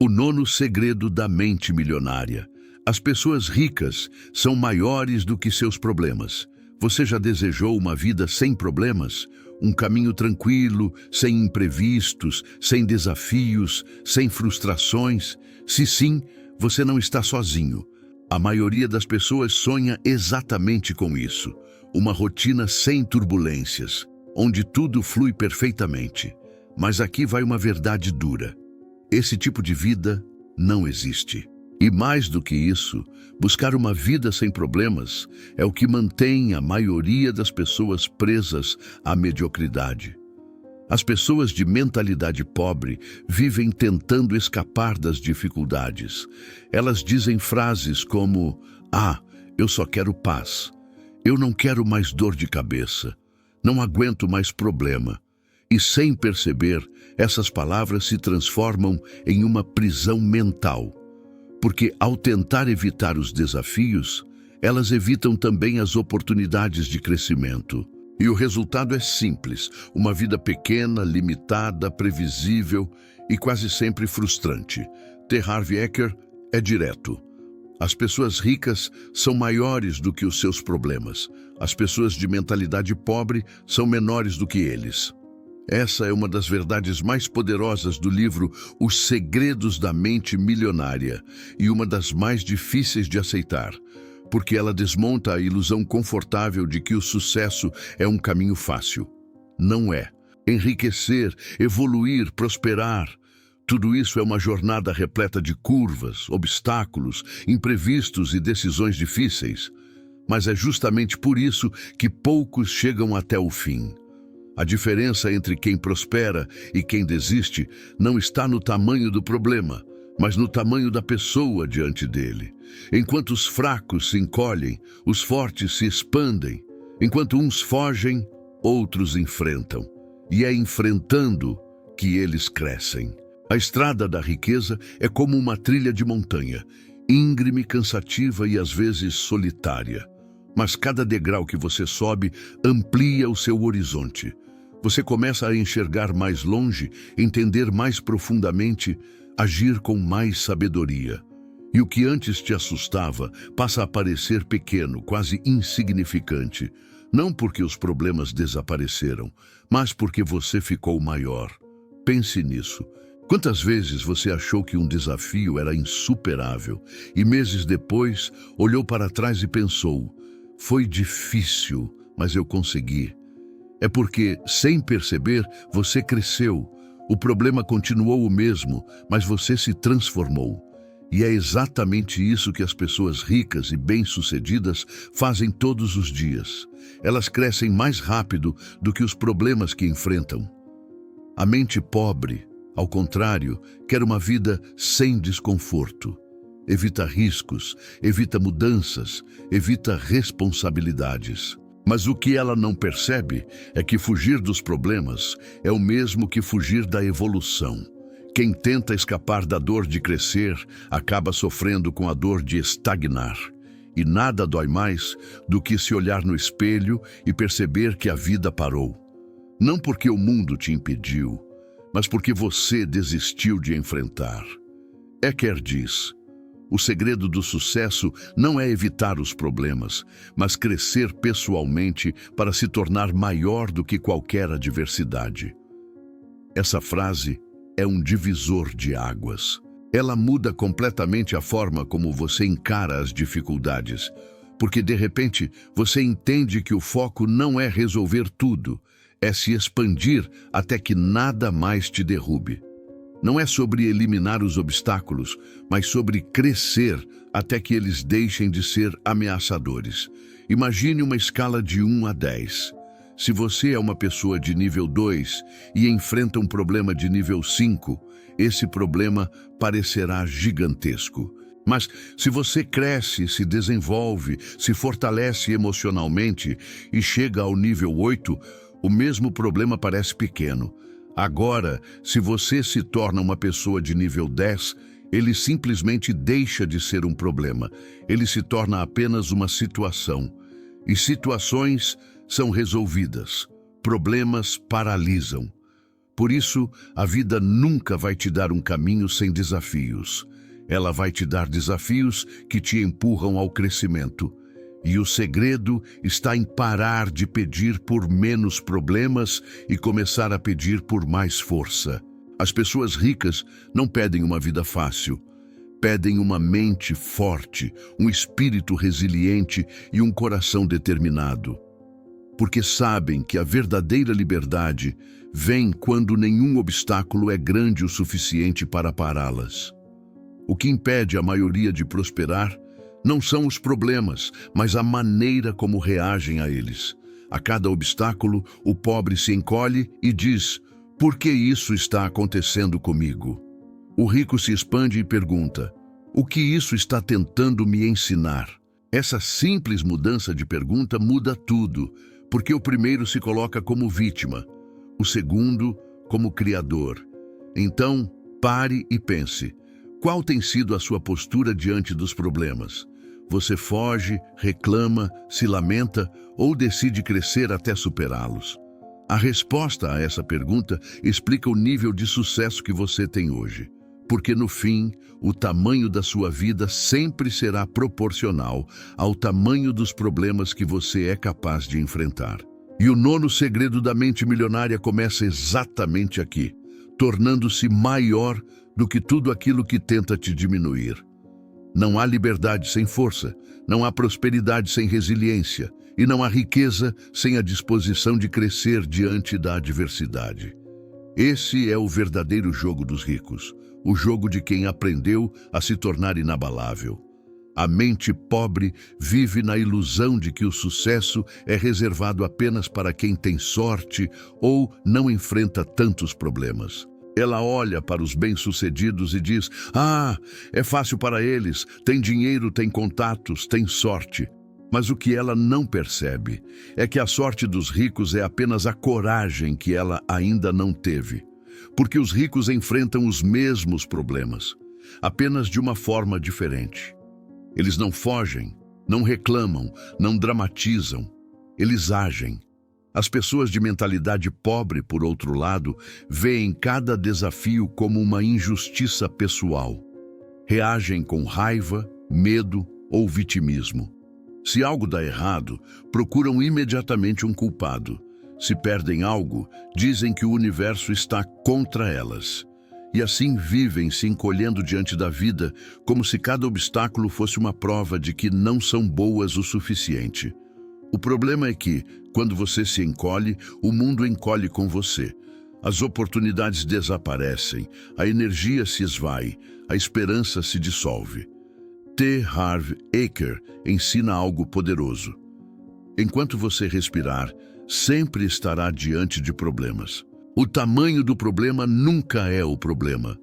O nono segredo da mente milionária. As pessoas ricas são maiores do que seus problemas. Você já desejou uma vida sem problemas? Um caminho tranquilo, sem imprevistos, sem desafios, sem frustrações? Se sim, você não está sozinho. A maioria das pessoas sonha exatamente com isso. Uma rotina sem turbulências, onde tudo flui perfeitamente. Mas aqui vai uma verdade dura. Esse tipo de vida não existe. E mais do que isso, buscar uma vida sem problemas é o que mantém a maioria das pessoas presas à mediocridade. As pessoas de mentalidade pobre vivem tentando escapar das dificuldades. Elas dizem frases como: "Ah, eu só quero paz. Eu não quero mais dor de cabeça. Não aguento mais problema." E sem perceber, essas palavras se transformam em uma prisão mental. Porque ao tentar evitar os desafios, elas evitam também as oportunidades de crescimento. E o resultado é simples: uma vida pequena, limitada, previsível e quase sempre frustrante. T. Harv Eker é direto. As pessoas ricas são maiores do que os seus problemas. As pessoas de mentalidade pobre são menores do que eles. Essa é uma das verdades mais poderosas do livro Os Segredos da Mente Milionária e uma das mais difíceis de aceitar, porque ela desmonta a ilusão confortável de que o sucesso é um caminho fácil. Não é. Enriquecer, evoluir, prosperar, tudo isso é uma jornada repleta de curvas, obstáculos, imprevistos e decisões difíceis. Mas é justamente por isso que poucos chegam até o fim. A diferença entre quem prospera e quem desiste não está no tamanho do problema, mas no tamanho da pessoa diante dele. Enquanto os fracos se encolhem, os fortes se expandem. Enquanto uns fogem, outros enfrentam. E é enfrentando que eles crescem. A estrada da riqueza é como uma trilha de montanha, íngreme, cansativa e às vezes solitária. Mas cada degrau que você sobe amplia o seu horizonte. Você começa a enxergar mais longe, entender mais profundamente, agir com mais sabedoria. E o que antes te assustava passa a parecer pequeno, quase insignificante. Não porque os problemas desapareceram, mas porque você ficou maior. Pense nisso. Quantas vezes você achou que um desafio era insuperável e meses depois olhou para trás e pensou: "Foi difícil, mas eu consegui." É porque, sem perceber, você cresceu. O problema continuou o mesmo, mas você se transformou. E é exatamente isso que as pessoas ricas e bem-sucedidas fazem todos os dias. Elas crescem mais rápido do que os problemas que enfrentam. A mente pobre, ao contrário, quer uma vida sem desconforto. Evita riscos, evita mudanças, evita responsabilidades. Mas o que ela não percebe é que fugir dos problemas é o mesmo que fugir da evolução. Quem tenta escapar da dor de crescer acaba sofrendo com a dor de estagnar. E nada dói mais do que se olhar no espelho e perceber que a vida parou. Não porque o mundo te impediu, mas porque você desistiu de enfrentar. Eker diz: "O segredo do sucesso não é evitar os problemas, mas crescer pessoalmente para se tornar maior do que qualquer adversidade." Essa frase é um divisor de águas. Ela muda completamente a forma como você encara as dificuldades, porque de repente você entende que o foco não é resolver tudo, é se expandir até que nada mais te derrube. Não é sobre eliminar os obstáculos, mas sobre crescer até que eles deixem de ser ameaçadores. Imagine uma escala de 1 a 10. Se você é uma pessoa de nível 2 e enfrenta um problema de nível 5, esse problema parecerá gigantesco. Mas se você cresce, se desenvolve, se fortalece emocionalmente e chega ao nível 8, o mesmo problema parece pequeno. Agora, se você se torna uma pessoa de nível 10, ele simplesmente deixa de ser um problema. Ele se torna apenas uma situação. E situações são resolvidas. Problemas paralisam. Por isso, a vida nunca vai te dar um caminho sem desafios. Ela vai te dar desafios que te empurram ao crescimento. E o segredo está em parar de pedir por menos problemas e começar a pedir por mais força. As pessoas ricas não pedem uma vida fácil. Pedem uma mente forte, um espírito resiliente e um coração determinado. Porque sabem que a verdadeira liberdade vem quando nenhum obstáculo é grande o suficiente para pará-las. O que impede a maioria de prosperar não são os problemas, mas a maneira como reagem a eles. A cada obstáculo, o pobre se encolhe e diz: "Por que isso está acontecendo comigo?" O rico se expande e pergunta: "O que isso está tentando me ensinar?" Essa simples mudança de pergunta muda tudo, porque o primeiro se coloca como vítima, o segundo como criador. Então, pare e pense: qual tem sido a sua postura diante dos problemas? Você foge, reclama, se lamenta ou decide crescer até superá-los? A resposta a essa pergunta explica o nível de sucesso que você tem hoje. Porque no fim, o tamanho da sua vida sempre será proporcional ao tamanho dos problemas que você é capaz de enfrentar. E o nono segredo da mente milionária começa exatamente aqui, tornando-se maior do que tudo aquilo que tenta te diminuir. Não há liberdade sem força, não há prosperidade sem resiliência, e não há riqueza sem a disposição de crescer diante da adversidade. Esse é o verdadeiro jogo dos ricos, o jogo de quem aprendeu a se tornar inabalável. A mente pobre vive na ilusão de que o sucesso é reservado apenas para quem tem sorte ou não enfrenta tantos problemas. Ela olha para os bem-sucedidos e diz: "Ah, é fácil para eles, tem dinheiro, tem contatos, tem sorte." Mas o que ela não percebe é que a sorte dos ricos é apenas a coragem que ela ainda não teve. Porque os ricos enfrentam os mesmos problemas, apenas de uma forma diferente. Eles não fogem, não reclamam, não dramatizam, eles agem. As pessoas de mentalidade pobre, por outro lado, veem cada desafio como uma injustiça pessoal. Reagem com raiva, medo ou vitimismo. Se algo dá errado, procuram imediatamente um culpado. Se perdem algo, dizem que o universo está contra elas. E assim vivem se encolhendo diante da vida, como se cada obstáculo fosse uma prova de que não são boas o suficiente. O problema é que, quando você se encolhe, o mundo encolhe com você. As oportunidades desaparecem, a energia se esvai, a esperança se dissolve. T. Harv Eker ensina algo poderoso. Enquanto você respirar, sempre estará diante de problemas. O tamanho do problema nunca é o problema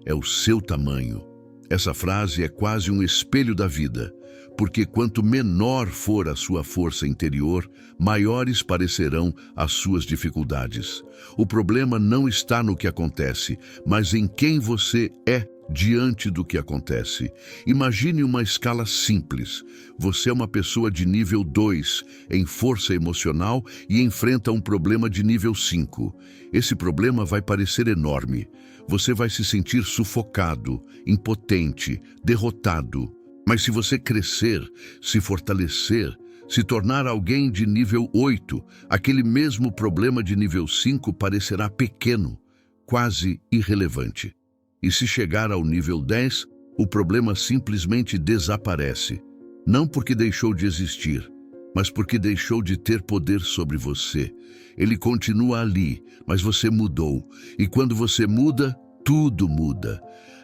é o seu tamanho. Essa frase é quase um espelho da vida, porque quanto menor for a sua força interior, maiores parecerão as suas dificuldades. O problema não está no que acontece, mas em quem você é diante do que acontece. Imagine uma escala simples. Você é uma pessoa de nível 2 em força emocional e enfrenta um problema de nível 5. Esse problema vai parecer enorme. Você vai se sentir sufocado, impotente, derrotado. Mas se você crescer, se fortalecer, se tornar alguém de nível 8, aquele mesmo problema de nível 5 parecerá pequeno, quase irrelevante. E se chegar ao nível 10, o problema simplesmente desaparece. Não porque deixou de existir, mas porque deixou de ter poder sobre você. Ele continua ali, mas você mudou. E quando você muda, tudo muda.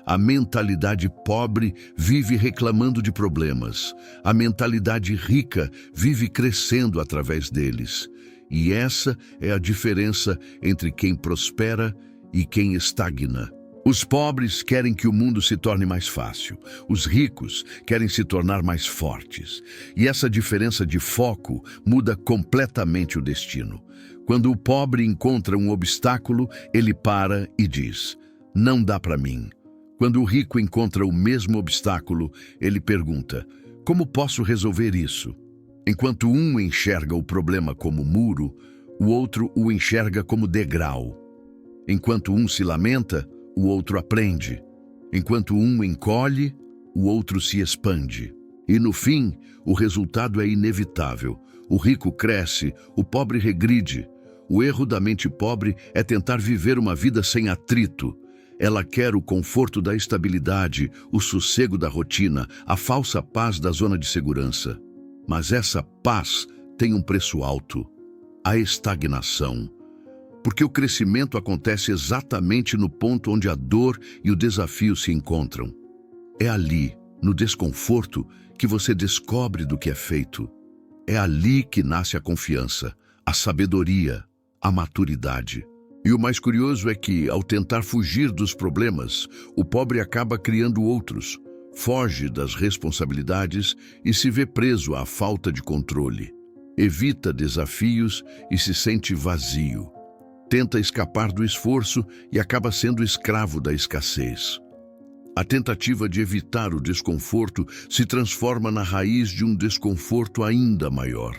A mentalidade pobre vive reclamando de problemas. A mentalidade rica vive crescendo através deles. E essa é a diferença entre quem prospera e quem estagna. Os pobres querem que o mundo se torne mais fácil. Os ricos querem se tornar mais fortes. E essa diferença de foco muda completamente o destino. Quando o pobre encontra um obstáculo, ele para e diz: "Não dá para mim." Quando o rico encontra o mesmo obstáculo, ele pergunta: "Como posso resolver isso?" Enquanto um enxerga o problema como muro, o outro o enxerga como degrau. Enquanto um se lamenta, o outro aprende. Enquanto um encolhe, o outro se expande. E no fim, o resultado é inevitável. O rico cresce, o pobre regride. O erro da mente pobre é tentar viver uma vida sem atrito. Ela quer o conforto da estabilidade, o sossego da rotina, a falsa paz da zona de segurança. Mas essa paz tem um preço alto: a estagnação. Porque o crescimento acontece exatamente no ponto onde a dor e o desafio se encontram. É ali, no desconforto, que você descobre do que é feito. É ali que nasce a confiança, a sabedoria, a maturidade. E o mais curioso é que, ao tentar fugir dos problemas, o pobre acaba criando outros, foge das responsabilidades e se vê preso à falta de controle. Evita desafios e se sente vazio. Tenta escapar do esforço e acaba sendo escravo da escassez. A tentativa de evitar o desconforto se transforma na raiz de um desconforto ainda maior.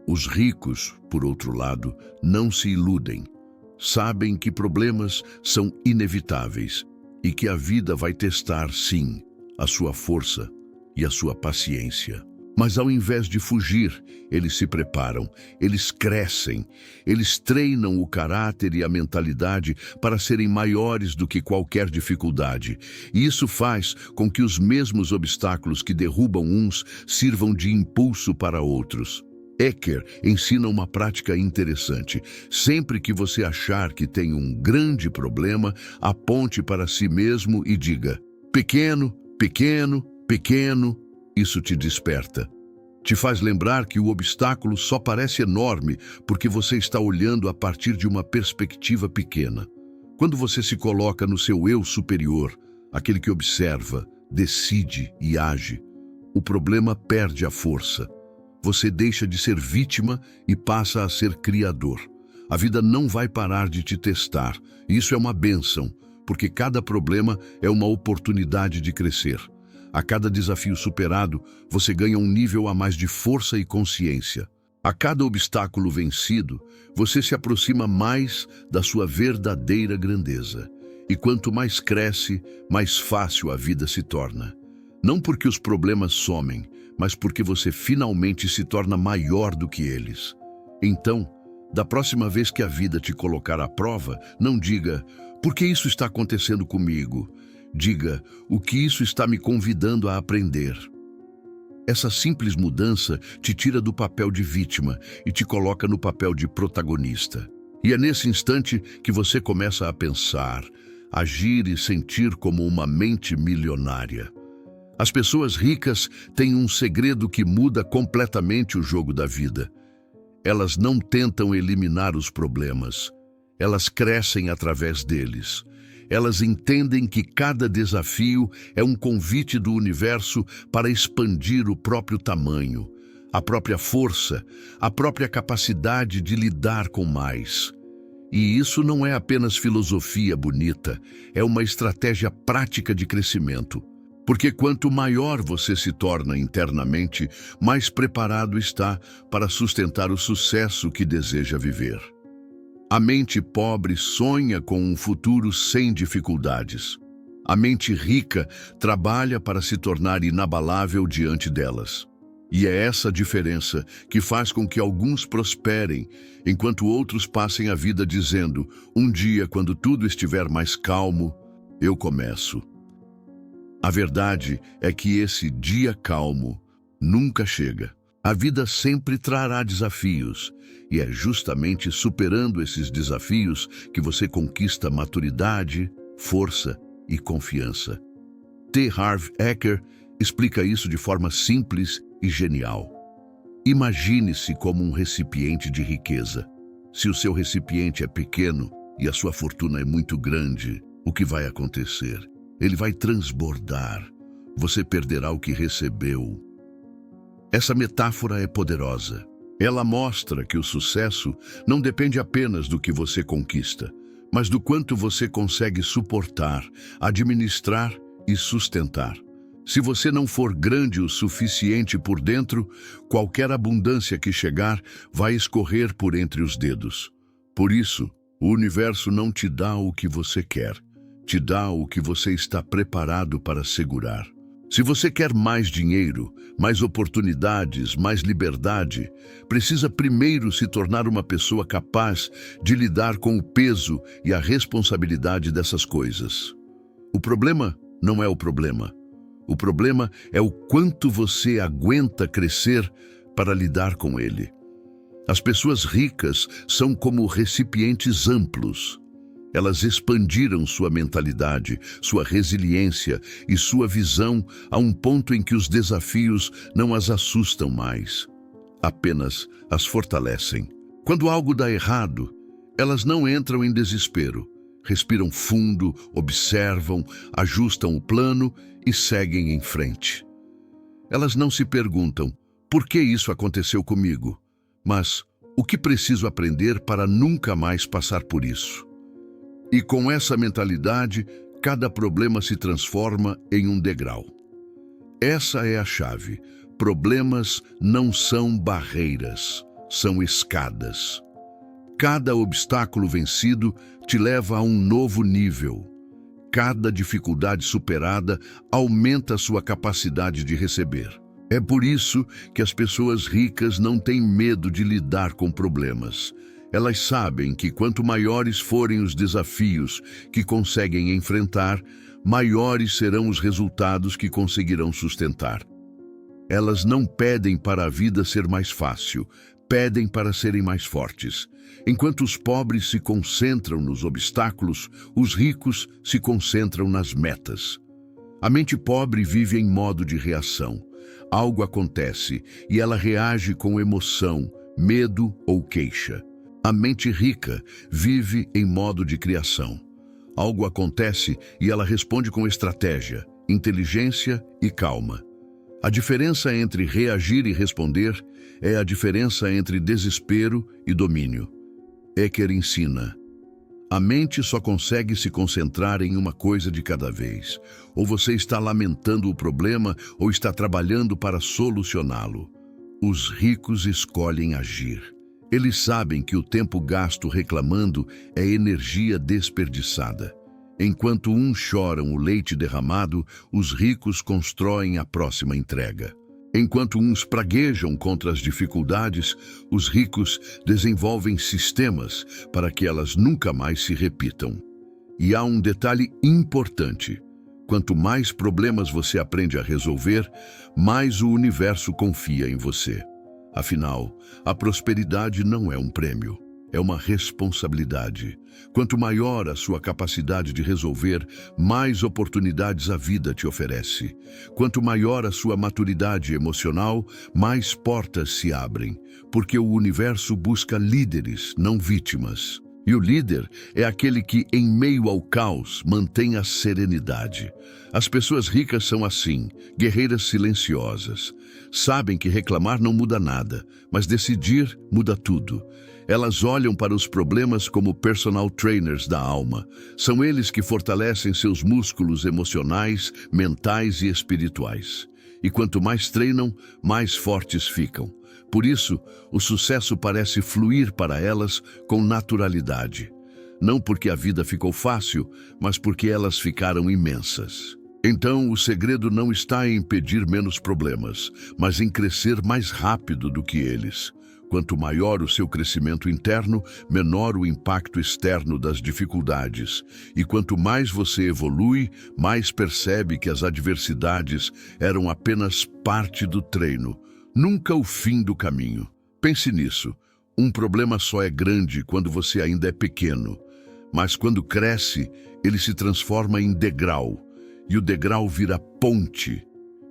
Os ricos, por outro lado, não se iludem. Sabem que problemas são inevitáveis e que a vida vai testar, sim, a sua força e a sua paciência. Mas ao invés de fugir, eles se preparam, eles crescem, eles treinam o caráter e a mentalidade para serem maiores do que qualquer dificuldade. E isso faz com que os mesmos obstáculos que derrubam uns sirvam de impulso para outros. Eker ensina uma prática interessante. Sempre que você achar que tem um grande problema, aponte para si mesmo e diga: pequeno, pequeno, pequeno. Isso te desperta. Te faz lembrar que o obstáculo só parece enorme porque você está olhando a partir de uma perspectiva pequena. Quando você se coloca no seu eu superior, aquele que observa, decide e age, o problema perde a força. Você deixa de ser vítima e passa a ser criador. A vida não vai parar de te testar. Isso é uma bênção, porque cada problema é uma oportunidade de crescer. A cada desafio superado, você ganha um nível a mais de força e consciência. A cada obstáculo vencido, você se aproxima mais da sua verdadeira grandeza. E quanto mais cresce, mais fácil a vida se torna. Não porque os problemas somem, mas porque você finalmente se torna maior do que eles. Então, da próxima vez que a vida te colocar à prova, não diga: por que isso está acontecendo comigo? Diga: o que isso está me convidando a aprender? Essa simples mudança te tira do papel de vítima e te coloca no papel de protagonista. E é nesse instante que você começa a pensar, agir e sentir como uma mente milionária. As pessoas ricas têm um segredo que muda completamente o jogo da vida. Elas não tentam eliminar os problemas. Elas crescem através deles. Elas entendem que cada desafio é um convite do universo para expandir o próprio tamanho, a própria força, a própria capacidade de lidar com mais. E isso não é apenas filosofia bonita, é uma estratégia prática de crescimento. Porque quanto maior você se torna internamente, mais preparado está para sustentar o sucesso que deseja viver. A mente pobre sonha com um futuro sem dificuldades. A mente rica trabalha para se tornar inabalável diante delas. E é essa diferença que faz com que alguns prosperem, enquanto outros passem a vida dizendo: um dia, quando tudo estiver mais calmo, eu começo. A verdade é que esse dia calmo nunca chega. A vida sempre trará desafios, e é justamente superando esses desafios que você conquista maturidade, força e confiança. T. Harv Eker explica isso de forma simples e genial. Imagine-se como um recipiente de riqueza. Se o seu recipiente é pequeno e a sua fortuna é muito grande, o que vai acontecer? Ele vai transbordar. Você perderá o que recebeu. Essa metáfora é poderosa. Ela mostra que o sucesso não depende apenas do que você conquista, mas do quanto você consegue suportar, administrar e sustentar. Se você não for grande o suficiente por dentro, qualquer abundância que chegar vai escorrer por entre os dedos. Por isso, O universo não te dá o que você quer, te dá o que você está preparado para segurar. Se você quer mais dinheiro, mais oportunidades, mais liberdade, precisa primeiro se tornar uma pessoa capaz de lidar com o peso e a responsabilidade dessas coisas. O problema não é o problema. O problema é o quanto você aguenta crescer para lidar com ele. As pessoas ricas são como recipientes amplos. Elas expandiram sua mentalidade, sua resiliência e sua visão a um ponto em que os desafios não as assustam mais, apenas as fortalecem. Quando algo dá errado, elas não entram em desespero. Respiram fundo, observam, ajustam o plano e seguem em frente. Elas não se perguntam, por que isso aconteceu comigo? Mas, o que preciso aprender para nunca mais passar por isso? E com essa mentalidade, cada problema se transforma em um degrau. Essa é a chave. Problemas não são barreiras, são escadas. Cada obstáculo vencido te leva a um novo nível. Cada dificuldade superada aumenta a sua capacidade de receber. É por isso que as pessoas ricas não têm medo de lidar com problemas. Elas sabem que quanto maiores forem os desafios que conseguem enfrentar, maiores serão os resultados que conseguirão sustentar. Elas não pedem para a vida ser mais fácil, pedem para serem mais fortes. Enquanto os pobres se concentram nos obstáculos, os ricos se concentram nas metas. A mente pobre vive em modo de reação. Algo acontece e ela reage com emoção, medo ou queixa. A mente rica vive em modo de criação. Algo acontece e ela responde com estratégia, inteligência e calma. A diferença entre reagir e responder é a diferença entre desespero e domínio. Eker ensina: a mente só consegue se concentrar em uma coisa de cada vez. Ou você está lamentando o problema ou está trabalhando para solucioná-lo. Os ricos escolhem agir. Eles sabem que o tempo gasto reclamando é energia desperdiçada. Enquanto uns choram o leite derramado, os ricos constroem a próxima entrega. Enquanto uns praguejam contra as dificuldades, os ricos desenvolvem sistemas para que elas nunca mais se repitam. E há um detalhe importante. Quanto mais problemas você aprende a resolver, mais o universo confia em você. Afinal, a prosperidade não é um prêmio, é uma responsabilidade. Quanto maior a sua capacidade de resolver, mais oportunidades a vida te oferece. Quanto maior a sua maturidade emocional, mais portas se abrem, porque o universo busca líderes, não vítimas. E o líder é aquele que, em meio ao caos, mantém a serenidade. As pessoas ricas são assim, guerreiras silenciosas. Sabem que reclamar não muda nada, mas decidir muda tudo. Elas olham para os problemas como personal trainers da alma. São eles que fortalecem seus músculos emocionais, mentais e espirituais. E quanto mais treinam, mais fortes ficam. Por isso, o sucesso parece fluir para elas com naturalidade. Não porque a vida ficou fácil, mas porque elas ficaram imensas. Então, o segredo não está em pedir menos problemas, mas em crescer mais rápido do que eles. Quanto maior o seu crescimento interno, menor o impacto externo das dificuldades. E quanto mais você evolui, mais percebe que as adversidades eram apenas parte do treino, nunca o fim do caminho. Pense nisso. Um problema só é grande quando você ainda é pequeno. Mas quando cresce, ele se transforma em degrau. E o degrau vira ponte.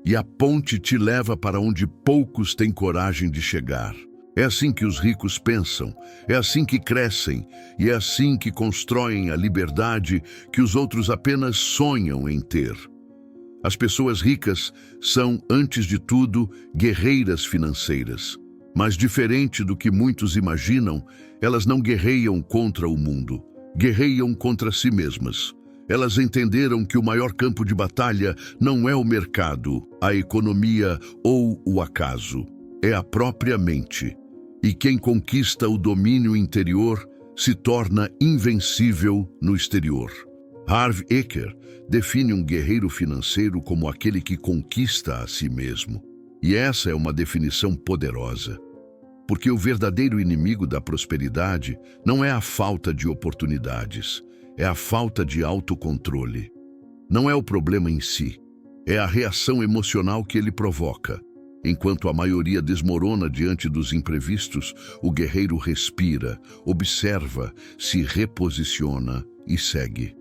E a ponte te leva para onde poucos têm coragem de chegar. É assim que os ricos pensam, é assim que crescem, e é assim que constroem a liberdade que os outros apenas sonham em ter. As pessoas ricas são, antes de tudo, guerreiras financeiras. Mas diferente do que muitos imaginam, elas não guerreiam contra o mundo, guerreiam contra si mesmas. Elas entenderam que o maior campo de batalha não é o mercado, a economia ou o acaso, é a própria mente. E quem conquista o domínio interior se torna invencível no exterior. Harv Eker define um guerreiro financeiro como aquele que conquista a si mesmo. E essa é uma definição poderosa. Porque o verdadeiro inimigo da prosperidade não é a falta de oportunidades, é a falta de autocontrole. Não é o problema em si, é a reação emocional que ele provoca. Enquanto a maioria desmorona diante dos imprevistos, o guerreiro respira, observa, se reposiciona e segue.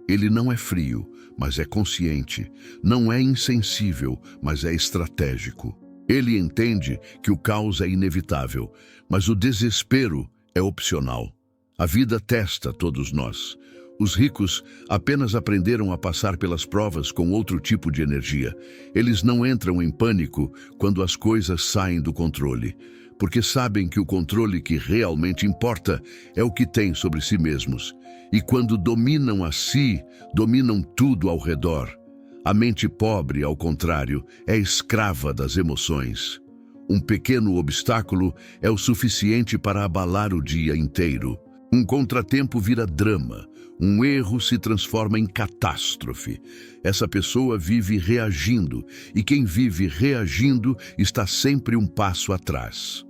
Ele não é frio, mas é consciente. Não é insensível, mas é estratégico. Ele entende que o caos é inevitável, mas o desespero é opcional. A vida testa todos nós. Os ricos apenas aprenderam a passar pelas provas com outro tipo de energia. Eles não entram em pânico quando as coisas saem do controle, porque sabem que o controle que realmente importa é o que têm sobre si mesmos. E quando dominam a si, dominam tudo ao redor. A mente pobre, ao contrário, é escrava das emoções. Um pequeno obstáculo é o suficiente para abalar o dia inteiro. Um contratempo vira drama. Um erro se transforma em catástrofe. Essa pessoa vive reagindo, e quem vive reagindo está sempre um passo atrás.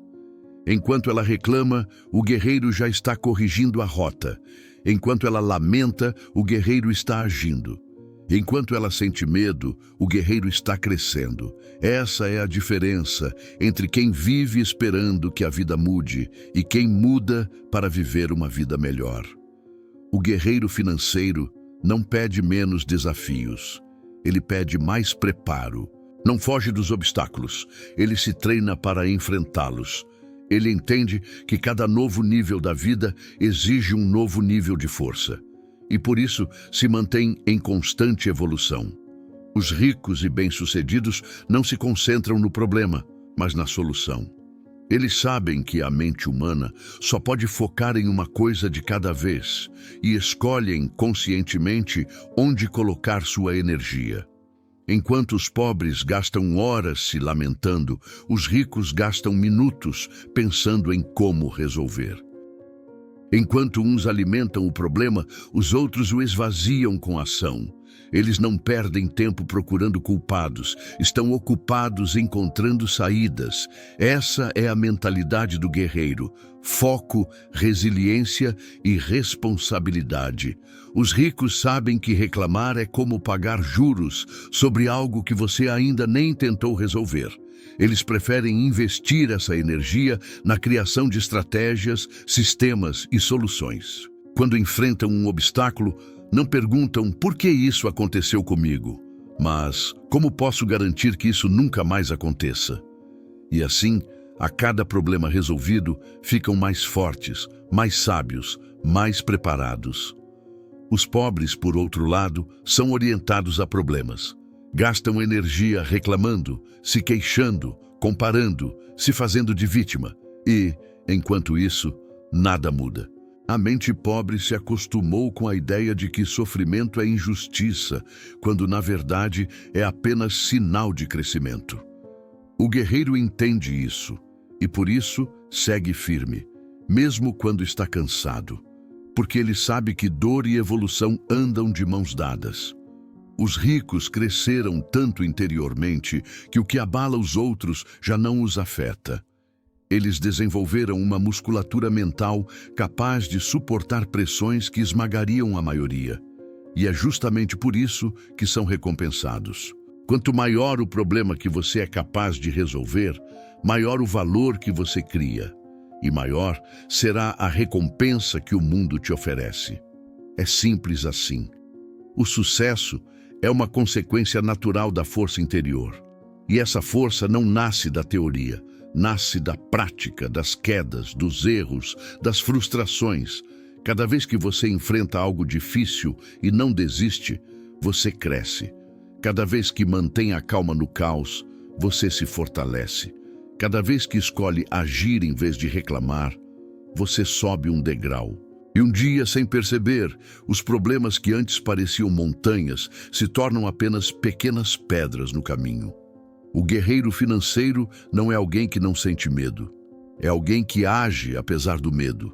Enquanto ela reclama, o guerreiro já está corrigindo a rota. Enquanto ela lamenta, o guerreiro está agindo. Enquanto ela sente medo, o guerreiro está crescendo. Essa é a diferença entre quem vive esperando que a vida mude e quem muda para viver uma vida melhor. O guerreiro financeiro não pede menos desafios. Ele pede mais preparo. Não foge dos obstáculos. Ele se treina para enfrentá-los. Ele entende que cada novo nível da vida exige um novo nível de força. E por isso se mantém em constante evolução. Os ricos e bem-sucedidos não se concentram no problema, mas na solução. Eles sabem que a mente humana só pode focar em uma coisa de cada vez e escolhem conscientemente onde colocar sua energia. Enquanto os pobres gastam horas se lamentando, os ricos gastam minutos pensando em como resolver. Enquanto uns alimentam o problema, os outros o esvaziam com ação. Eles não perdem tempo procurando culpados, estão ocupados encontrando saídas. Essa é a mentalidade do guerreiro: foco, resiliência e responsabilidade. Os ricos sabem que reclamar é como pagar juros sobre algo que você ainda nem tentou resolver. Eles preferem investir essa energia na criação de estratégias, sistemas e soluções. Quando enfrentam um obstáculo, não perguntam por que isso aconteceu comigo, mas como posso garantir que isso nunca mais aconteça? E assim, a cada problema resolvido, ficam mais fortes, mais sábios, mais preparados. Os pobres, por outro lado, são orientados a problemas. Gastam energia reclamando, se queixando, comparando, se fazendo de vítima. E, enquanto isso, nada muda. A mente pobre se acostumou com a ideia de que sofrimento é injustiça, quando na verdade é apenas sinal de crescimento. O guerreiro entende isso e por isso segue firme, mesmo quando está cansado, porque ele sabe que dor e evolução andam de mãos dadas. Os ricos cresceram tanto interiormente que o que abala os outros já não os afeta. Eles desenvolveram uma musculatura mental capaz de suportar pressões que esmagariam a maioria. E é justamente por isso que são recompensados. Quanto maior o problema que você é capaz de resolver, maior o valor que você cria. E maior será a recompensa que o mundo te oferece. É simples assim. O sucesso é uma consequência natural da força interior. E essa força não nasce da teoria. Nasce da prática, das quedas, dos erros, das frustrações. Cada vez que você enfrenta algo difícil e não desiste, você cresce. Cada vez que mantém a calma no caos, você se fortalece. Cada vez que escolhe agir em vez de reclamar, você sobe um degrau. E um dia, sem perceber, os problemas que antes pareciam montanhas se tornam apenas pequenas pedras no caminho. O guerreiro financeiro não é alguém que não sente medo. É alguém que age apesar do medo.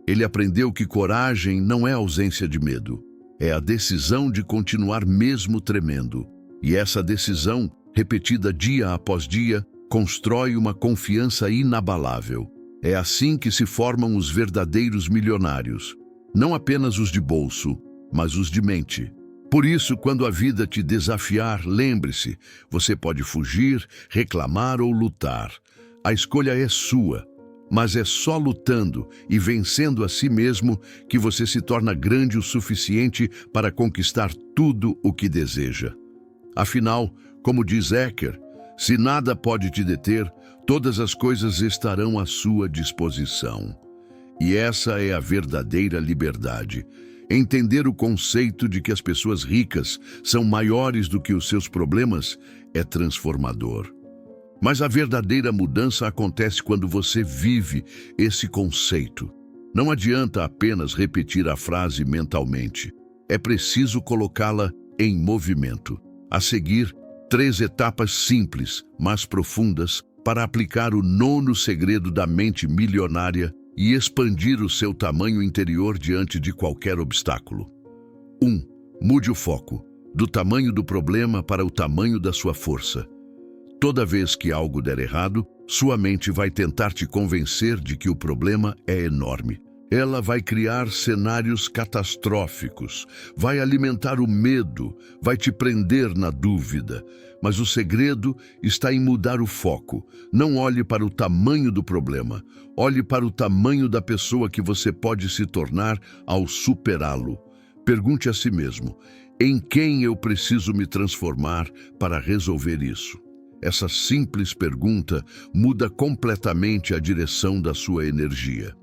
Ele aprendeu que coragem não é ausência de medo, é a decisão de continuar mesmo tremendo. E essa decisão, repetida dia após dia, constrói uma confiança inabalável. É assim que se formam os verdadeiros milionários. Não apenas os de bolso, mas os de mente. Por isso, quando a vida te desafiar, lembre-se, você pode fugir, reclamar ou lutar. A escolha é sua, mas é só lutando e vencendo a si mesmo que você se torna grande o suficiente para conquistar tudo o que deseja. Afinal, como diz Eker, se nada pode te deter, todas as coisas estarão à sua disposição. E essa é a verdadeira liberdade. Entender o conceito de que as pessoas ricas são maiores do que os seus problemas é transformador. Mas a verdadeira mudança acontece quando você vive esse conceito. Não adianta apenas repetir a frase mentalmente. É preciso colocá-la em movimento. A seguir, 3 etapas simples, mas profundas, para aplicar o 9º segredo da mente milionária e expandir o seu tamanho interior diante de qualquer obstáculo. 1. Mude o foco, do tamanho do problema para o tamanho da sua força. Toda vez que algo der errado, sua mente vai tentar te convencer de que o problema é enorme. Ela vai criar cenários catastróficos, vai alimentar o medo, vai te prender na dúvida. Mas o segredo está em mudar o foco. Não olhe para o tamanho do problema, olhe para o tamanho da pessoa que você pode se tornar ao superá-lo. Pergunte a si mesmo, em quem eu preciso me transformar para resolver isso? Essa simples pergunta muda completamente a direção da sua energia.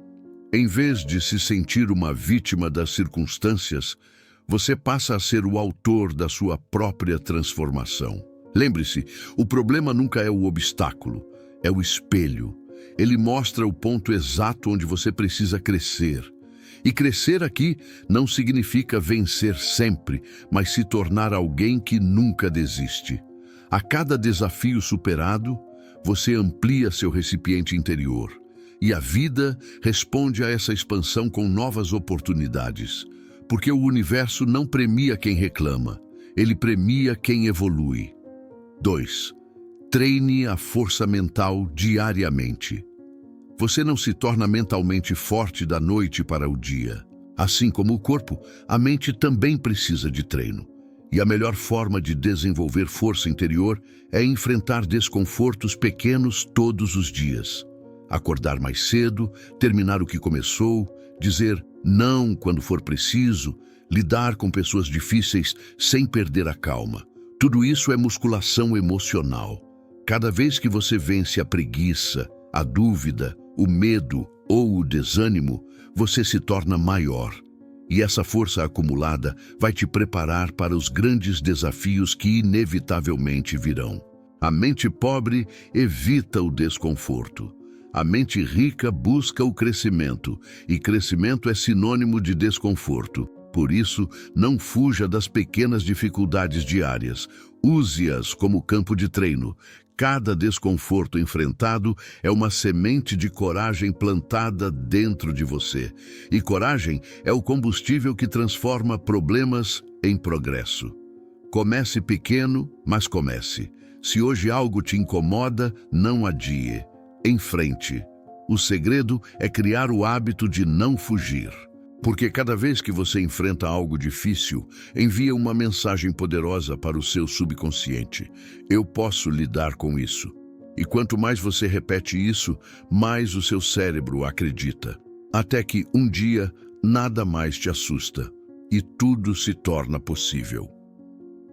Em vez de se sentir uma vítima das circunstâncias, você passa a ser o autor da sua própria transformação. Lembre-se, o problema nunca é o obstáculo, é o espelho. Ele mostra o ponto exato onde você precisa crescer. E crescer aqui não significa vencer sempre, mas se tornar alguém que nunca desiste. A cada desafio superado, você amplia seu recipiente interior. E a vida responde a essa expansão com novas oportunidades. Porque o universo não premia quem reclama, ele premia quem evolui. 2. Treine a força mental diariamente. Você não se torna mentalmente forte da noite para o dia. Assim como o corpo, a mente também precisa de treino. E a melhor forma de desenvolver força interior é enfrentar desconfortos pequenos todos os dias. Acordar mais cedo, terminar o que começou, dizer não quando for preciso, lidar com pessoas difíceis sem perder a calma. Tudo isso é musculação emocional. Cada vez que você vence a preguiça, a dúvida, o medo ou o desânimo, você se torna maior. E essa força acumulada vai te preparar para os grandes desafios que inevitavelmente virão. A mente pobre evita o desconforto. A mente rica busca o crescimento, e crescimento é sinônimo de desconforto. Por isso, não fuja das pequenas dificuldades diárias. Use-as como campo de treino. Cada desconforto enfrentado é uma semente de coragem plantada dentro de você. E coragem é o combustível que transforma problemas em progresso. Comece pequeno, mas comece. Se hoje algo te incomoda, não adie. Em frente. O segredo é criar o hábito de não fugir. Porque cada vez que você enfrenta algo difícil, envia uma mensagem poderosa para o seu subconsciente. Eu posso lidar com isso. E quanto mais você repete isso, mais o seu cérebro acredita. Até que um dia, nada mais te assusta. E tudo se torna possível.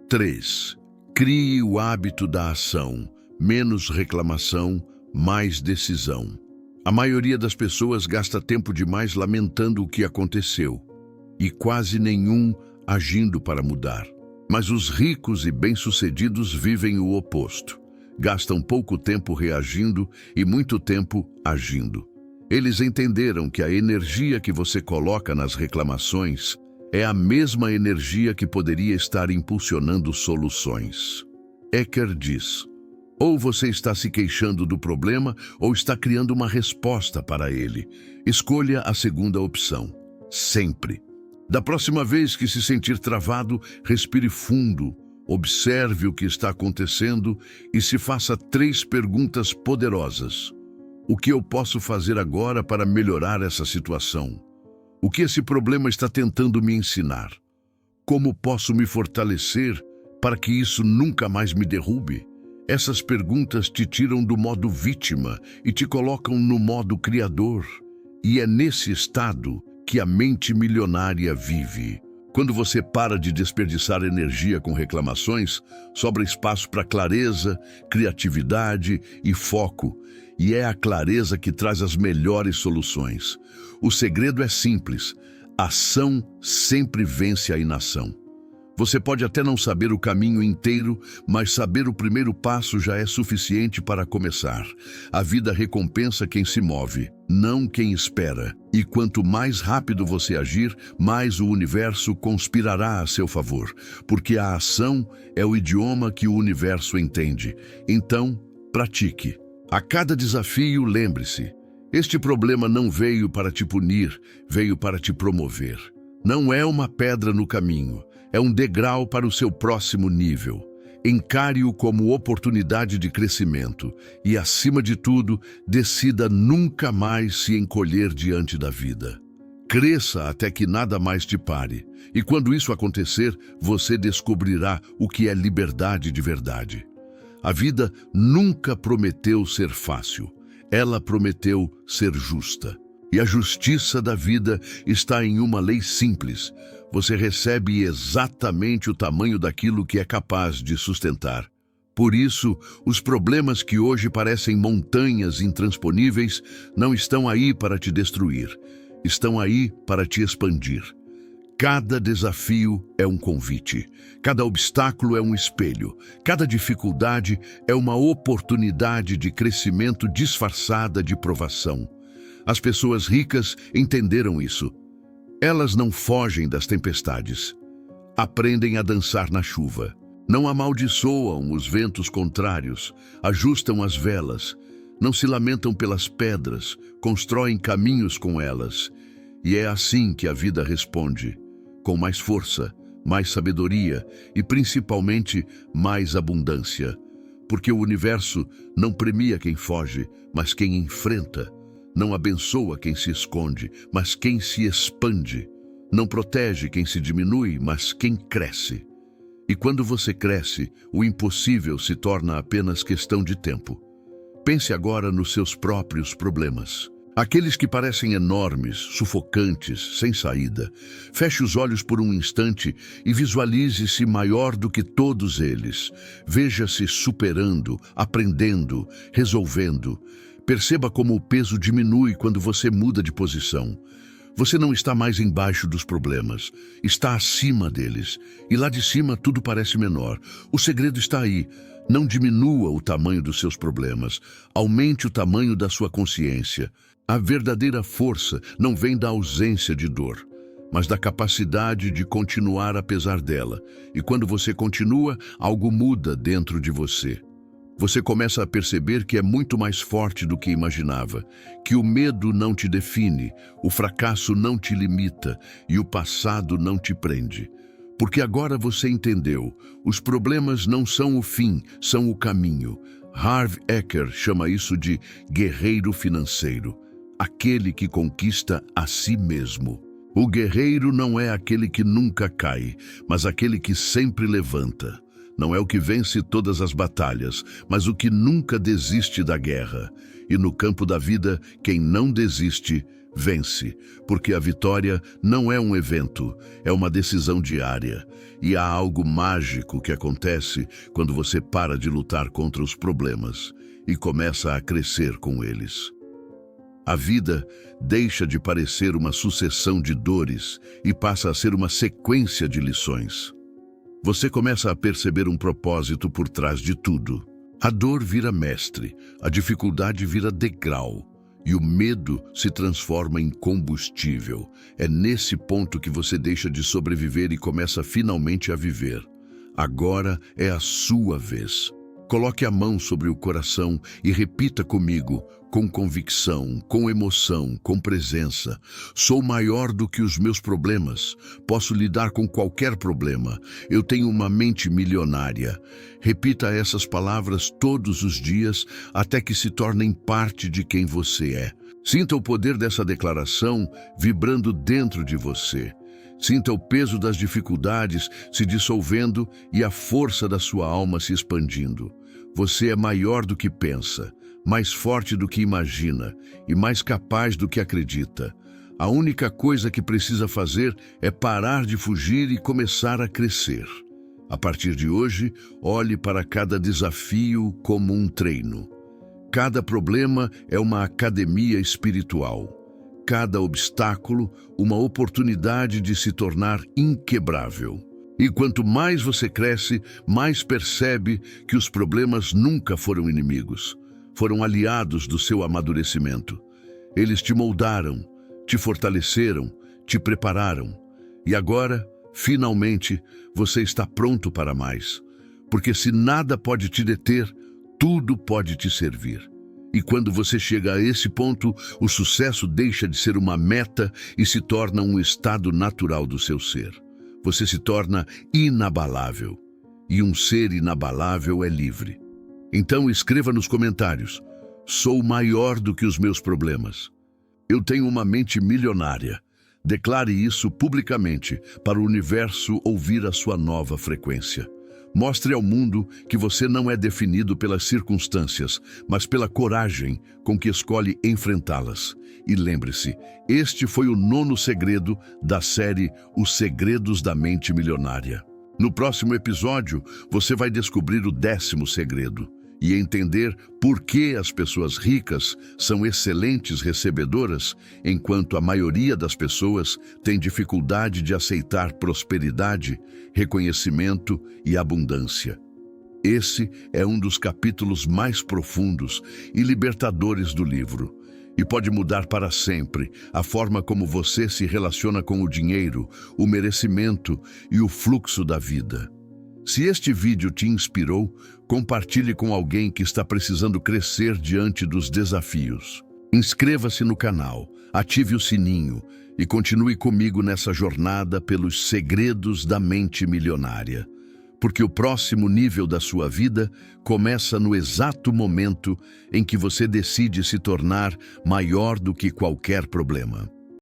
3. Crie o hábito da ação. Menos reclamação, mais decisão. A maioria das pessoas gasta tempo demais lamentando o que aconteceu e quase nenhum agindo para mudar. Mas os ricos e bem-sucedidos vivem o oposto. Gastam pouco tempo reagindo e muito tempo agindo. Eles entenderam que a energia que você coloca nas reclamações é a mesma energia que poderia estar impulsionando soluções. Eker diz: Ou você está se queixando do problema ou está criando uma resposta para ele. Escolha a segunda opção, sempre. Da próxima vez que se sentir travado, respire fundo, observe o que está acontecendo e se faça 3 perguntas poderosas. O que eu posso fazer agora para melhorar essa situação? O que esse problema está tentando me ensinar? Como posso me fortalecer para que isso nunca mais me derrube? Essas perguntas te tiram do modo vítima e te colocam no modo criador. E é nesse estado que a mente milionária vive. Quando você para de desperdiçar energia com reclamações, sobra espaço para clareza, criatividade e foco. E é a clareza que traz as melhores soluções. O segredo é simples: ação sempre vence a inação. Você pode até não saber o caminho inteiro, mas saber o primeiro passo já é suficiente para começar. A vida recompensa quem se move, não quem espera. E quanto mais rápido você agir, mais o universo conspirará a seu favor, porque a ação é o idioma que o universo entende. Então, pratique. A cada desafio, lembre-se: este problema não veio para te punir, veio para te promover. Não é uma pedra no caminho. É um degrau para o seu próximo nível. Encare-o como oportunidade de crescimento e, acima de tudo, decida nunca mais se encolher diante da vida. Cresça até que nada mais te pare. E quando isso acontecer, você descobrirá o que é liberdade de verdade. A vida nunca prometeu ser fácil. Ela prometeu ser justa. E a justiça da vida está em uma lei simples: você recebe exatamente o tamanho daquilo que é capaz de sustentar. Por isso, os problemas que hoje parecem montanhas intransponíveis não estão aí para te destruir, estão aí para te expandir. Cada desafio é um convite, cada obstáculo é um espelho, cada dificuldade é uma oportunidade de crescimento disfarçada de provação. As pessoas ricas entenderam isso. Elas não fogem das tempestades. Aprendem a dançar na chuva. Não amaldiçoam os ventos contrários. Ajustam as velas. Não se lamentam pelas pedras. Constroem caminhos com elas. E é assim que a vida responde. Com mais força, mais sabedoria e, principalmente, mais abundância. Porque o universo não premia quem foge, mas quem enfrenta. Não abençoa quem se esconde, mas quem se expande. Não protege quem se diminui, mas quem cresce. E quando você cresce, o impossível se torna apenas questão de tempo. Pense agora nos seus próprios problemas. Aqueles que parecem enormes, sufocantes, sem saída. Feche os olhos por um instante e visualize-se maior do que todos eles. Veja-se superando, aprendendo, resolvendo. Perceba como o peso diminui quando você muda de posição. Você não está mais embaixo dos problemas, está acima deles. E lá de cima tudo parece menor. O segredo está aí. Não diminua o tamanho dos seus problemas. Aumente o tamanho da sua consciência. A verdadeira força não vem da ausência de dor, mas da capacidade de continuar apesar dela. E quando você continua, algo muda dentro de você. Você começa a perceber que é muito mais forte do que imaginava, que o medo não te define, o fracasso não te limita e o passado não te prende. Porque agora você entendeu, os problemas não são o fim, são o caminho. Harv Eker chama isso de guerreiro financeiro, aquele que conquista a si mesmo. O guerreiro não é aquele que nunca cai, mas aquele que sempre levanta. Não é o que vence todas as batalhas, mas o que nunca desiste da guerra. E no campo da vida, quem não desiste, vence. Porque a vitória não é um evento, é uma decisão diária. E há algo mágico que acontece quando você para de lutar contra os problemas e começa a crescer com eles. A vida deixa de parecer uma sucessão de dores e passa a ser uma sequência de lições. Você começa a perceber um propósito por trás de tudo. A dor vira mestre, a dificuldade vira degrau e o medo se transforma em combustível. É nesse ponto que você deixa de sobreviver e começa finalmente a viver. Agora é a sua vez. Coloque a mão sobre o coração e repita comigo, com convicção, com emoção, com presença. Sou maior do que os meus problemas. Posso lidar com qualquer problema. Eu tenho uma mente milionária. Repita essas palavras todos os dias até que se tornem parte de quem você é. Sinta o poder dessa declaração vibrando dentro de você. Sinta o peso das dificuldades se dissolvendo e a força da sua alma se expandindo. Você é maior do que pensa, mais forte do que imagina e mais capaz do que acredita. A única coisa que precisa fazer é parar de fugir e começar a crescer. A partir de hoje, olhe para cada desafio como um treino. Cada problema é uma academia espiritual. Cada obstáculo, uma oportunidade de se tornar inquebrável. E quanto mais você cresce, mais percebe que os problemas nunca foram inimigos. Foram aliados do seu amadurecimento. Eles te moldaram, te fortaleceram, te prepararam. E agora, finalmente, você está pronto para mais. Porque se nada pode te deter, tudo pode te servir. E quando você chega a esse ponto, o sucesso deixa de ser uma meta e se torna um estado natural do seu ser. Você se torna inabalável. E um ser inabalável é livre. Então escreva nos comentários: sou maior do que os meus problemas. Eu tenho uma mente milionária. Declare isso publicamente para o universo ouvir a sua nova frequência. Mostre ao mundo que você não é definido pelas circunstâncias, mas pela coragem com que escolhe enfrentá-las. E lembre-se, este foi o 9º segredo da série Os Segredos da Mente Milionária. No próximo episódio, você vai descobrir o 10º segredo e entender por que as pessoas ricas são excelentes recebedoras, enquanto a maioria das pessoas tem dificuldade de aceitar prosperidade, reconhecimento e abundância. Esse é um dos capítulos mais profundos e libertadores do livro, e pode mudar para sempre a forma como você se relaciona com o dinheiro, o merecimento e o fluxo da vida. Se este vídeo te inspirou, compartilhe com alguém que está precisando crescer diante dos desafios. Inscreva-se no canal, ative o sininho e continue comigo nessa jornada pelos segredos da mente milionária. Porque o próximo nível da sua vida começa no exato momento em que você decide se tornar maior do que qualquer problema.